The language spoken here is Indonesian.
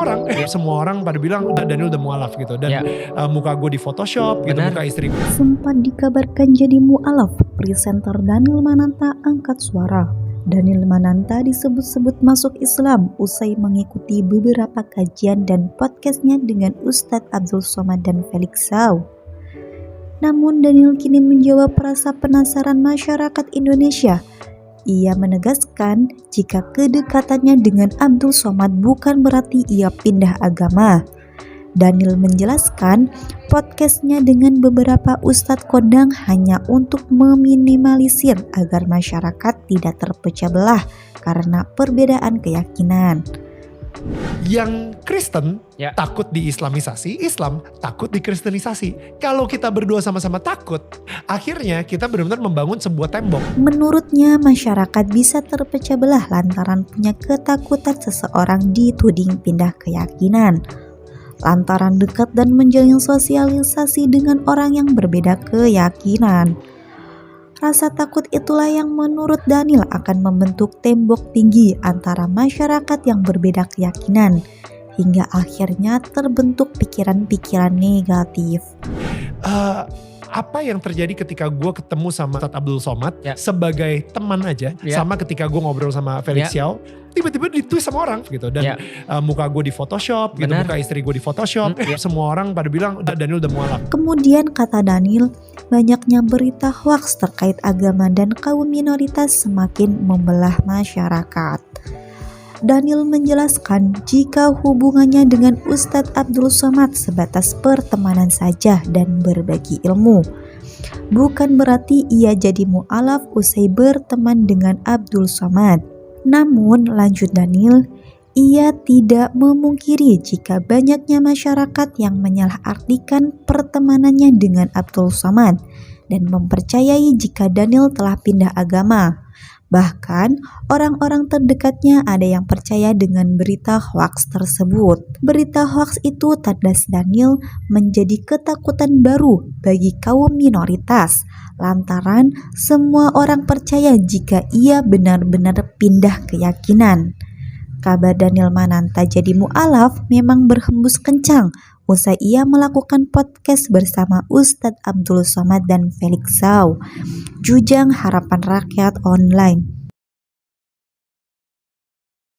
orang, semua orang pada bilang Daniel udah mualaf gitu dan muka gue di Photoshop gitu, muka istri gue. Sempat dikabarkan jadi mualaf, presenter Daniel Mananta angkat suara. Daniel Mananta disebut-sebut masuk Islam usai mengikuti beberapa kajian dan podcastnya dengan Ustadz Abdul Somad dan Felix Sau. Namun Daniel kini menjawab rasa penasaran masyarakat Indonesia. Ia menegaskan jika kedekatannya dengan Abdul Somad bukan berarti ia pindah agama. Daniel menjelaskan podcastnya dengan beberapa ustadz kondang hanya untuk meminimalisir agar masyarakat tidak terpecah belah karena perbedaan keyakinan. Yang Kristen takut diislamisasi, Islam takut dikristenisasi. Kalau kita berdua sama-sama takut, akhirnya kita benar-benar membangun sebuah tembok. Menurutnya masyarakat bisa terpecah belah lantaran punya ketakutan seseorang dituding pindah keyakinan. Lantaran dekat dan menjalin sosialisasi dengan orang yang berbeda keyakinan. Rasa takut itulah yang menurut Daniel akan membentuk tembok tinggi antara masyarakat yang berbeda keyakinan, hingga akhirnya terbentuk pikiran-pikiran negatif. Apa yang terjadi ketika gue ketemu sama Ustadz Abdul Somad sebagai teman aja, sama ketika gue ngobrol sama Felix Sau, tiba-tiba ditweet sama orang gitu dan muka gue di Photoshop gitu, muka istri gue di Photoshop, semua orang pada bilang Daniel udah mualaf. Kemudian kata Daniel, banyaknya berita hoaks terkait agama dan kaum minoritas semakin membelah masyarakat. Daniel menjelaskan jika hubungannya dengan Ustadz Abdul Somad sebatas pertemanan saja dan berbagi ilmu. Bukan berarti ia jadi mu'alaf usai berteman dengan Abdul Somad. Namun, lanjut Daniel, ia tidak memungkiri jika banyaknya masyarakat yang menyalahartikan pertemanannya dengan Abdul Somad dan mempercayai jika Daniel telah pindah agama. Bahkan, orang-orang terdekatnya ada yang percaya dengan berita hoaks tersebut. Berita hoaks itu tandas Daniel menjadi ketakutan baru bagi kaum minoritas, lantaran semua orang percaya jika ia benar-benar pindah keyakinan. Kabar Daniel Mananta jadi mu'alaf memang berhembus kencang usai ia melakukan podcast bersama Ustadz Abdul Somad dan Felix Sau, Jujang Harapan Rakyat Online.